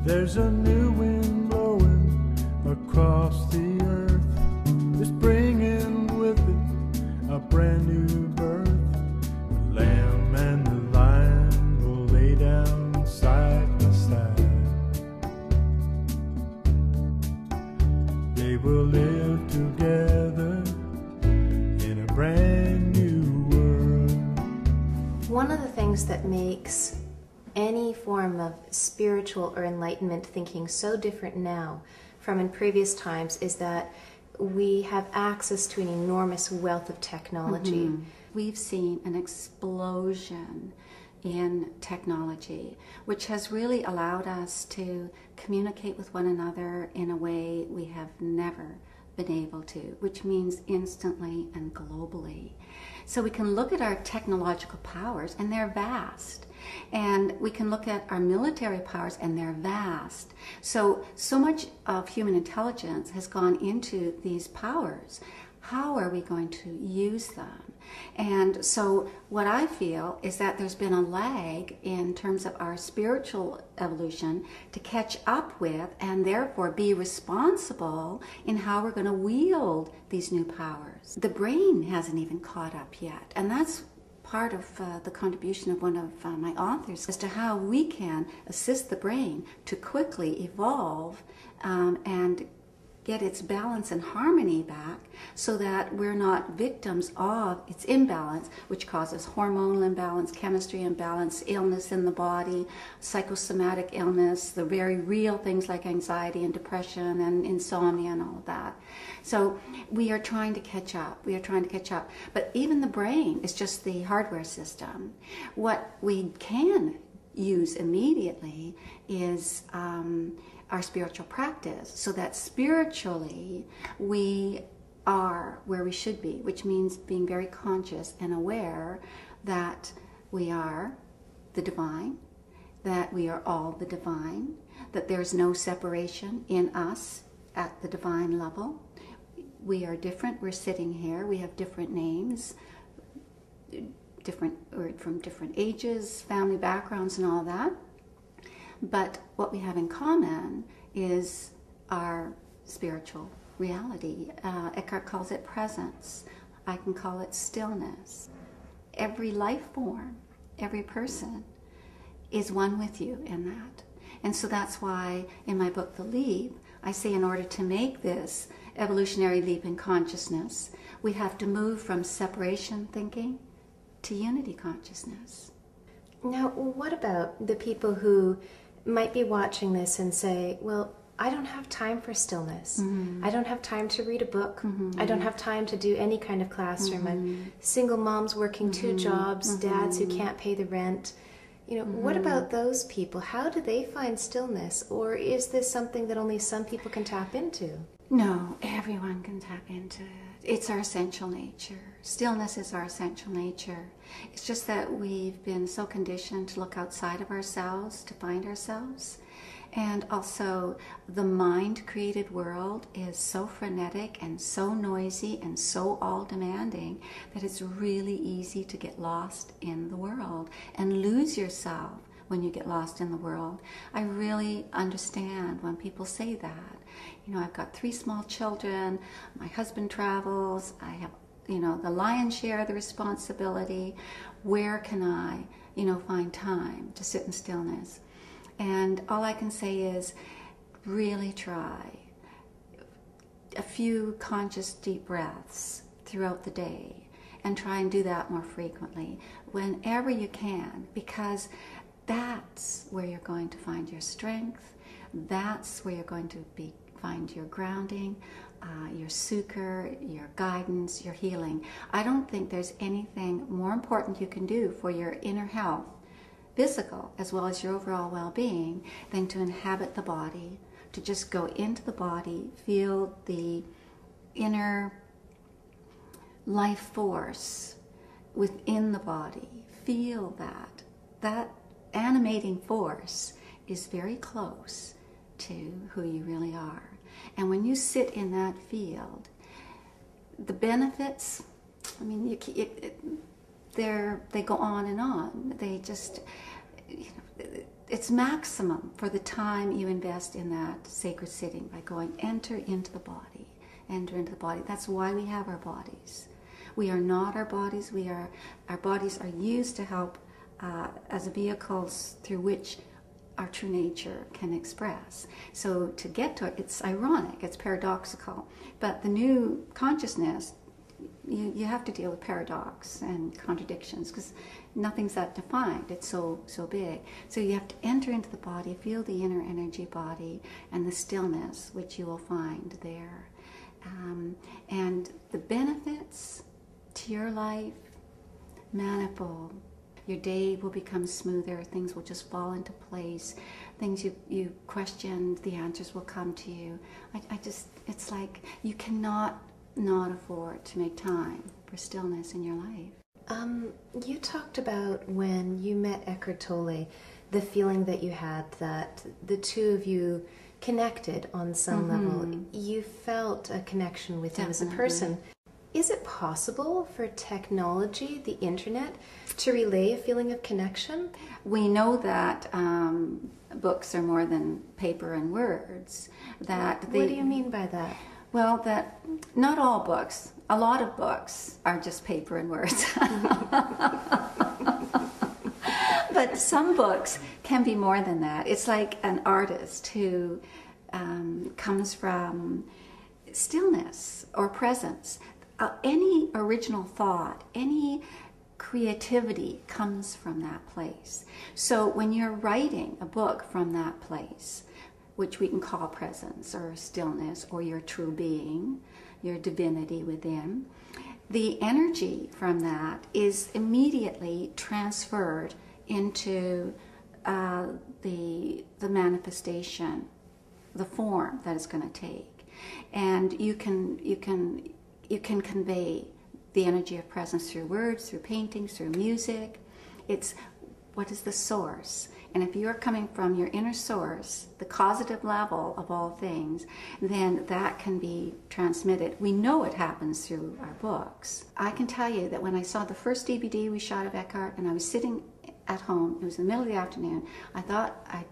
There's a new wind blowing across the earth. It's bringing with it a brand new birth. The lamb and the lion will lay down side by side. They will live together in a brand new world. One of the things that makes any form of spiritual or enlightenment thinking so different now from in previous times is that we have access to an enormous wealth of technology. We've seen an explosion in technology, which has really allowed us to communicate with one another in a way we have never been able to, which means instantly and globally. So we can look at our technological powers, and they're vast. And we can look at our military powers, and they're vast. So much of human intelligence has gone into these powers. How are we going to use them? And so what I feel is that there's been a lag in terms of our spiritual evolution to catch up with, and therefore be responsible in how we're going to wield these new powers. The brain hasn't even caught up yet, and that's part of the contribution of one of my authors as to how we can assist the brain to quickly evolve and get its balance and harmony back, so that we're not victims of its imbalance, which causes hormonal imbalance, chemistry imbalance, illness in the body, psychosomatic illness, the very real things like anxiety and depression and insomnia and all of that. So we are trying to catch up. We are trying to catch up. But even the brain is just the hardware system. What we can use immediately is our spiritual practice, so that spiritually we are where we should be, which means being very conscious and aware that we are the divine, that we are all the divine, that there's no separation in us at the divine level. We are different. We're sitting here. We have different names, we're from different ages, family backgrounds, and all that. But what we have in common is our spiritual reality. Eckhart calls it presence. I can call it stillness. Every life form, every person is one with you in that. And so that's why in my book, The Leap, I say in order to make this evolutionary leap in consciousness, we have to move from separation thinking to unity consciousness. Now, what about the people who might be watching this and say, well, I don't have time for stillness. I don't have time to read a book. I don't have time to do any kind of classroom. I'm single moms working 2 jobs, dads who can't pay the rent. You know, what about those people? How do they find stillness? Or is this something that only some people can tap into? No, everyone can tap into it. It's our essential nature. Stillness is our essential nature. It's just that we've been so conditioned to look outside of ourselves to find ourselves. And also, the mind-created world is so frenetic and so noisy and so all-demanding that it's really easy to get lost in the world and lose yourself when you get lost in the world. I really understand when people say that. You know, I've got 3 small children, my husband travels, I have, you know, the lion's share of the responsibility. Where can I, you know, find time to sit in stillness? And all I can say is really try a few conscious deep breaths throughout the day, and try and do that more frequently whenever you can, because that's where you're going to find your strength. That's where you're going to find your grounding, your succor, your guidance, your healing. I don't think there's anything more important you can do for your inner health, physical as well as your overall well-being, than to inhabit the body, to just go into the body, feel the inner life force within the body. Feel that. That animating force is very close to who you really are. And when you sit in that field, the benefits, I mean, they go on and on. They just, you know, it's maximum for the time you invest in that sacred sitting by going enter into the body, enter into the body. That's why we have our bodies. We are not our bodies. Our bodies are used to help as vehicles through which our true nature can express. So to get to it, it's ironic, it's paradoxical. But the new consciousness, you have to deal with paradox and contradictions because nothing's that defined. It's so big. So you have to enter into the body, feel the inner energy body and the stillness, which you will find there. And the benefits to your life, manifold. Your day will become smoother. Things will just fall into place. Things you questioned, the answers will come to you. It's like you cannot not afford to make time for stillness in your life. You talked about when you met Eckhart Tolle, the feeling that you had that the two of you connected on some level. You felt a connection with him as a person. Is it possible for technology, the internet, to relay a feeling of connection? We know that books are more than paper and words. What do you mean by that? Well, that not all books, a lot of books are just paper and words. But some books can be more than that. It's like an artist who comes from stillness or presence. Any original thought, any creativity comes from that place. So when you're writing a book from that place, which we can call presence or stillness or your true being, your divinity within, the energy from that is immediately transferred into the manifestation, the form that it's going to take. And you can convey the energy of presence through words, through paintings, through music. It's what is the source. And if you're coming from your inner source, the causative level of all things, then that can be transmitted. We know it happens through our books. I can tell you that when I saw the first DVD we shot of Eckhart, and I was sitting at home, it was in the middle of the afternoon, I thought I'd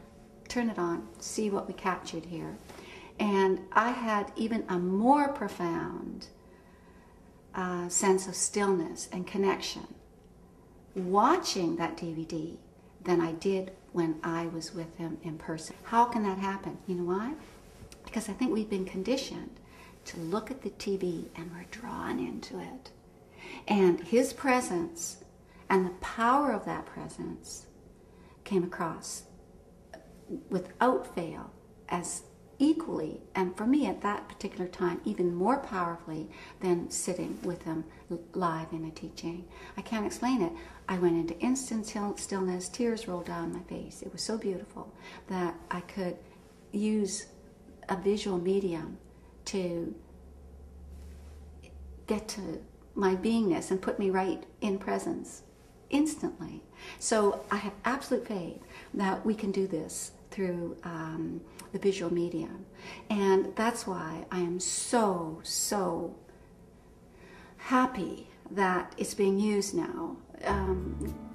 turn it on, see what we captured here. And I had even a more profound sense of stillness and connection watching that DVD than I did when I was with him in person. How can that happen? You know why? Because I think we've been conditioned to look at the TV and we're drawn into it. And his presence and the power of that presence came across without fail as equally, and for me at that particular time, even more powerfully than sitting with him live in a teaching. I can't explain it. I went into instant stillness, tears rolled down my face. It was so beautiful that I could use a visual medium to get to my beingness and put me right in presence instantly. So I have absolute faith that we can do this through the visual medium. And that's why I am so happy that it's being used now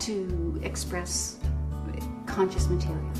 to express conscious material.